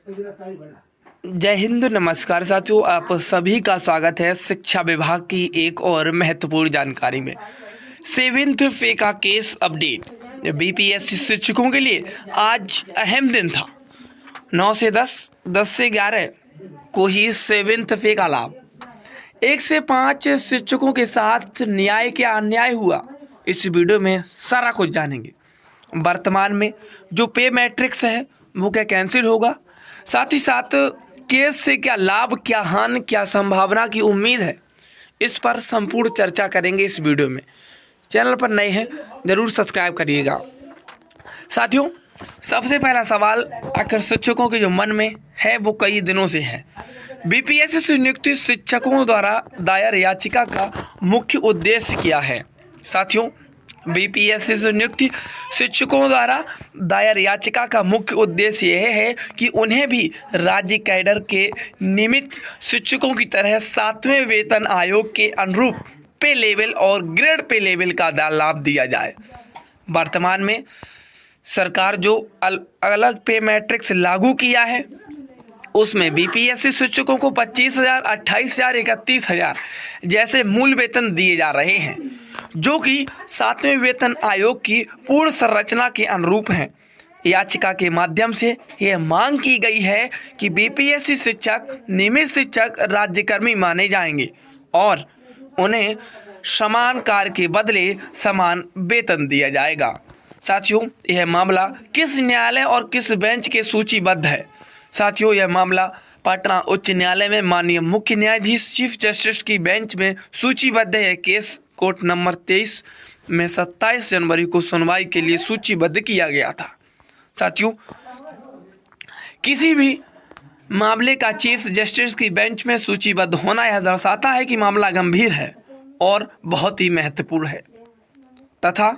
जय हिंद, नमस्कार साथियों। आप सभी का स्वागत है शिक्षा विभाग की एक और महत्वपूर्ण जानकारी में। 7th पे का केस अपडेट। बीपीएससी शिक्षकों के लिए आज अहम दिन था। 9 से 10, 10 से 11 को ही 7th पे का लाभ। 1 से 5 शिक्षकों के साथ न्याय क्या अन्याय हुआ, इस वीडियो में सारा कुछ जानेंगे। वर्तमान में जो पे मैट्रिक्स है वो क्या कैंसिल होगा, साथ ही साथ केस से क्या लाभ, क्या हानि, क्या संभावना की उम्मीद है, इस पर संपूर्ण चर्चा करेंगे इस वीडियो में। चैनल पर नए हैं जरूर सब्सक्राइब करिएगा। साथियों, सबसे पहला सवाल आखिर शिक्षकों के जो मन में है वो कई दिनों से है। बीपीएससी से नियुक्त शिक्षकों द्वारा दायर याचिका का मुख्य उद्देश्य क्या है। साथियों, बीपीएससी से नियुक्त शिक्षकों द्वारा दायर याचिका का मुख्य उद्देश्य यह है कि उन्हें भी राज्य कैडर के नियमित शिक्षकों की तरह 7वें वेतन आयोग के अनुरूप पे लेवल और ग्रेड पे लेवल का लाभ दिया जाए। वर्तमान में सरकार जो अलग पे मैट्रिक्स लागू किया है उसमें बीपीएससी शिक्षकों को 25,000, 28,000, 31,000 जैसे मूल वेतन दिए जा रहे हैं, जो कि 7वें वेतन आयोग की पूर्ण संरचना के अनुरूप हैं। याचिका के माध्यम से यह मांग की गई है कि बीपीएससी शिक्षक नियमित शिक्षक राज्यकर्मी माने जाएंगे और उन्हें समान कार्य के बदले समान वेतन दिया जाएगा। साथियों, यह मामला किस न्यायालय और किस बेंच के सूचीबद्ध है। साथियों, यह मामला पटना उच्च न्यायालय में माननीय मुख्य न्यायाधीश चीफ जस्टिस की बेंच में सूचीबद्ध है। केस कोर्ट नंबर 23 में 27 जनवरी को सुनवाई के लिए सूचीबद्ध किया गया था। साथियों, किसी भी मामले का चीफ जस्टिस की बेंच में सूचीबद्ध होना यह दर्शाता है कि मामला गंभीर है और बहुत ही महत्वपूर्ण है तथा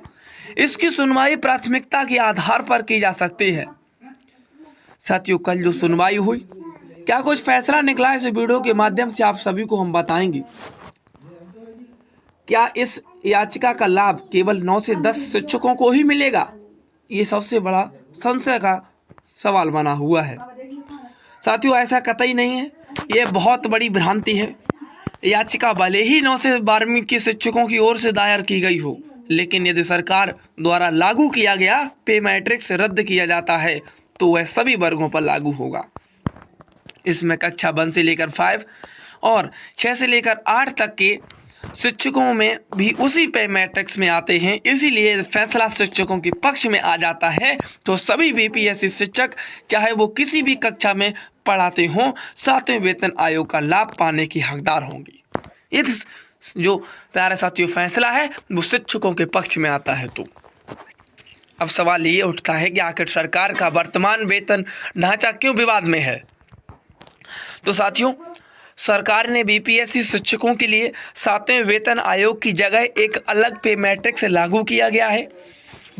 इसकी सुनवाई प्राथमिकता के आधार पर की जा सकती है। साथियों, कल जो सुनवाई हुई, क्या कुछ फैसला निकला, इस वीडियो के माध्यम से आप सभी को हम बताएंगे। क्या इस याचिका का लाभ केवल 9 से 10 शिक्षकों को ही मिलेगा? ये सबसे बड़ा संशय का सवाल बना हुआ है। साथियों, ऐसा कतई नहीं है, यह बहुत बड़ी भ्रांति है। याचिका भले ही 9 से 12वीं के शिक्षकों की ओर से दायर की गई हो, लेकिन यदि सरकार द्वारा लागू किया गया पे मैट्रिक्स रद्द किया जाता है तो वह सभी वर्गों पर लागू होगा। इसमें कक्षा 1 से लेकर 5 और 6 से लेकर 8 तक के शिक्षकों में भी उसी पे मैट्रिक्स में आते हैं। इसीलिए फैसला शिक्षकों के पक्ष में आ जाता है तो सभी बीपीएससी शिक्षक चाहे वो किसी भी कक्षा में पढ़ाते हों 7वें वेतन आयोग का लाभ पाने की हकदार होंगी। यदि जो प्यारे साथियों फैसला है वो शिक्षकों के पक्ष में आता है तो अब सवाल ये उठता है कि आखिर सरकार का वर्तमान वेतन ढांचा क्यों विवाद में है। तो साथियों, सरकार ने बीपीएससी शिक्षकों के लिए 7वें वेतन आयोग की जगह एक अलग पे मैट्रिक्स लागू किया गया है,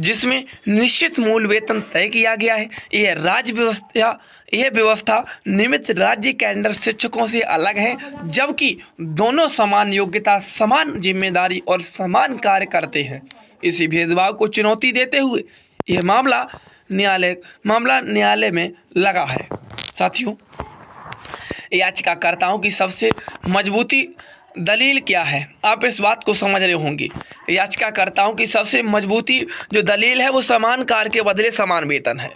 जिसमें निश्चित मूल वेतन तय किया गया है। यह व्यवस्था नियमित राज्य कैडर शिक्षकों से अलग है, जबकि दोनों समान योग्यता, समान जिम्मेदारी और समान कार्य करते हैं। इसी भेदभाव को चुनौती देते हुए यह मामला न्यायालय में लगा है। साथियों, याचिकाकर्ताओं की सबसे मजबूती दलील क्या है, आप इस बात को समझ रहे होंगे। याचिकाकर्ताओं की सबसे मजबूती जो दलील है वो समान कार्य के बदले समान वेतन है,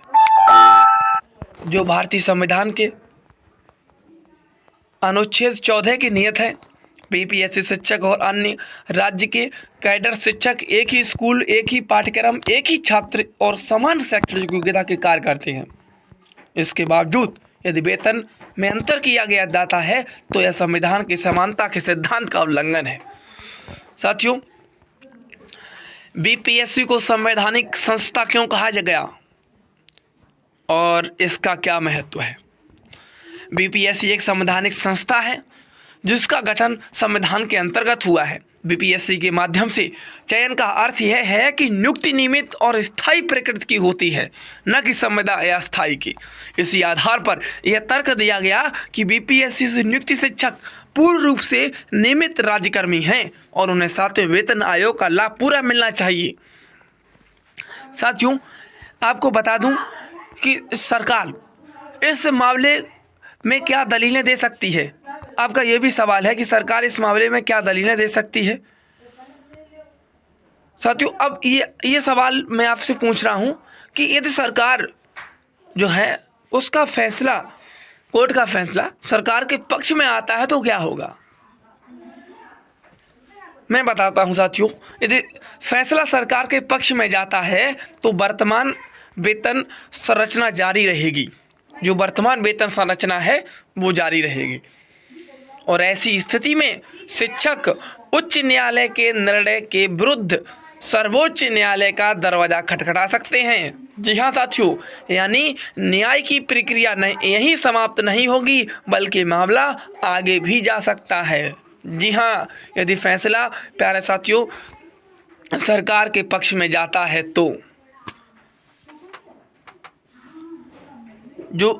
जो भारतीय संविधान के अनुच्छेद 14 की नियत है। बीपीएससी शिक्षक और अन्य राज्य के कैडर शिक्षक एक ही स्कूल, एक ही पाठ्यक्रम, एक ही छात्र और समान शैक्षणिक योग्यता के कार्य करते हैं। इसके बावजूद यदि वेतन में अंतर किया गया जाता है तो यह संविधान की समानता के सिद्धांत का उल्लंघन है। साथियों, बीपीएससी को संवैधानिक संस्था क्यों कहा गया और इसका क्या महत्व है। बीपीएससी एक संवैधानिक संस्था है जिसका गठन संविधान के अंतर्गत हुआ है। बीपीएससी के माध्यम से चयन का अर्थ यह है कि नियुक्ति नियमित और स्थायी प्रकृति की होती है, न कि संविदा या अस्थायी की। इसी आधार पर यह तर्क दिया गया कि बीपीएससी से नियुक्त शिक्षक पूर्ण रूप से नियमित राज्यकर्मी हैं और उन्हें 7वें वेतन आयोग का लाभ पूरा मिलना चाहिए। साथियों, आपको बता दूं कि सरकार इस मामले में क्या दलीलें दे सकती है? आपका ये भी सवाल है कि सरकार इस मामले में क्या दलीलें दे सकती है। साथियों, अब ये सवाल मैं आपसे पूछ रहा हूँ कि यदि सरकार जो है उसका फैसला, कोर्ट का फैसला सरकार के पक्ष में आता है तो क्या होगा? मैं बताता हूं साथियों, यदि फैसला सरकार के पक्ष में जाता है तो वर्तमान वेतन संरचना जारी रहेगी। जो वर्तमान वेतन संरचना है वो जारी रहेगी और ऐसी स्थिति में शिक्षक उच्च न्यायालय के निर्णय के विरुद्ध सर्वोच्च न्यायालय का दरवाजा खटखटा सकते हैं। जी हाँ साथियों, यानी न्याय की प्रक्रिया यहीं समाप्त नहीं होगी बल्कि मामला आगे भी जा सकता है। जी हाँ, यदि फैसला प्यारे साथियों सरकार के पक्ष में जाता है तो जो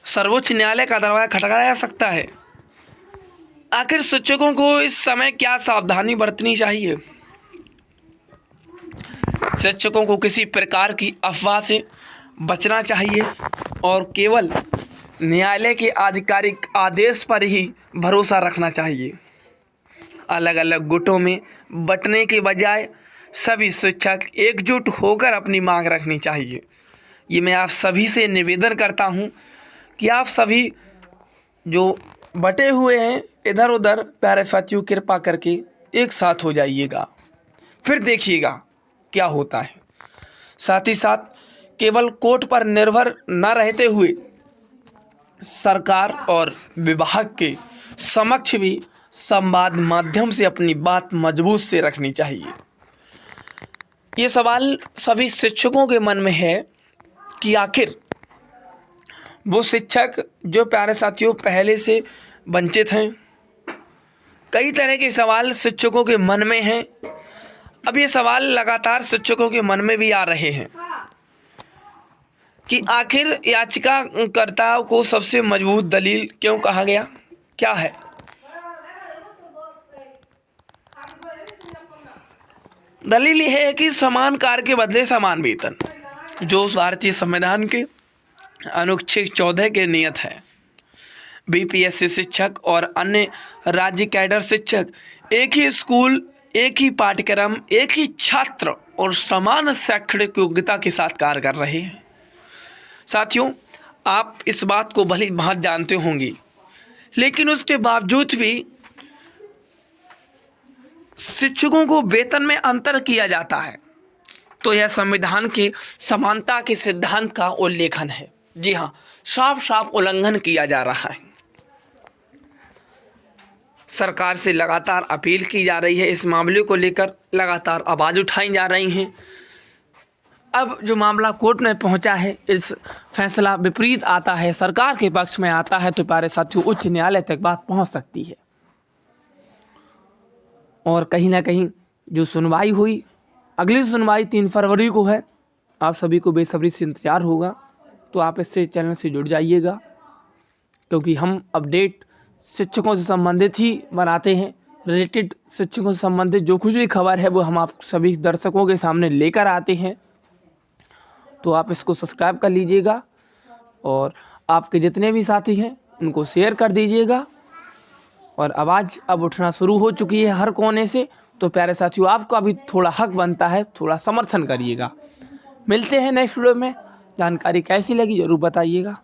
सर्वोच्च न्यायालय का दरवाजा खटखटाया जा सकता है। आखिर शिक्षकों को इस समय क्या सावधानी बरतनी चाहिए? शिक्षकों को किसी प्रकार की अफवाह से बचना चाहिए और केवल न्यायालय के आधिकारिक आदेश पर ही भरोसा रखना चाहिए। अलग अलग गुटों में बंटने के बजाय सभी शिक्षक एकजुट होकर अपनी मांग रखनी चाहिए। ये मैं आप सभी से निवेदन करता हूँ कि आप सभी जो बटे हुए हैं इधर उधर, प्यारे साथियों कृपा करके एक साथ हो जाइएगा, फिर देखिएगा क्या होता है। साथ ही साथ केवल कोर्ट पर निर्भर न रहते हुए सरकार और विभाग के समक्ष भी संवाद माध्यम से अपनी बात मजबूत से रखनी चाहिए। ये सवाल सभी शिक्षकों के मन में है कि आखिर वो शिक्षक जो प्यारे साथियों पहले से वंचित हैं। कई तरह के सवाल शिक्षकों के मन में हैं। अब ये सवाल लगातार शिक्षकों के मन में भी आ रहे हैं कि आखिर याचिकाकर्ताओं को सबसे मजबूत दलील क्यों कहा गया, क्या है? दलील यह है कि समान कार्य के बदले समान वेतन, जो भारतीय संविधान के अनुच्छेद 14 के नियत है। बीपीएससी शिक्षक और अन्य राज्य कैडर शिक्षक एक ही स्कूल, एक ही पाठ्यक्रम, एक ही छात्र और समान शैक्षणिक योग्यता के साथ कार्य कर रहे हैं। साथियों, आप इस बात को भली भांति जानते होंगे, लेकिन उसके बावजूद भी शिक्षकों को वेतन में अंतर किया जाता है, तो यह संविधान के समानता के सिद्धांत का उल्लंघन है। जी हाँ, साफ साफ उल्लंघन किया जा रहा है। सरकार से लगातार अपील की जा रही है, इस मामले को लेकर लगातार आवाज़ उठाई जा रही हैं। अब जो मामला कोर्ट में पहुंचा है, इस फैसला विपरीत आता है, सरकार के पक्ष में आता है, तो प्यारे साथियों उच्च न्यायालय तक बात पहुंच सकती है और कहीं ना कहीं जो सुनवाई हुई, अगली सुनवाई 3 फरवरी को है। आप सभी को बेसब्री से इंतजार होगा, तो आप इससे चैनल से जुड़ जाइएगा, क्योंकि हम अपडेट शिक्षकों से संबंधित ही बनाते हैं। रिलेटेड शिक्षकों से संबंधित जो कुछ भी खबर है वो हम आप सभी दर्शकों के सामने लेकर आते हैं। तो आप इसको सब्सक्राइब कर लीजिएगा और आपके जितने भी साथी हैं उनको शेयर कर दीजिएगा। और आवाज़ अब उठना शुरू हो चुकी है हर कोने से, तो प्यारे साथियों आपका भी थोड़ा हक बनता है, थोड़ा समर्थन करिएगा। मिलते हैं नेक्स्ट वीडियो में। जानकारी कैसी लगी ज़रूर बताइएगा।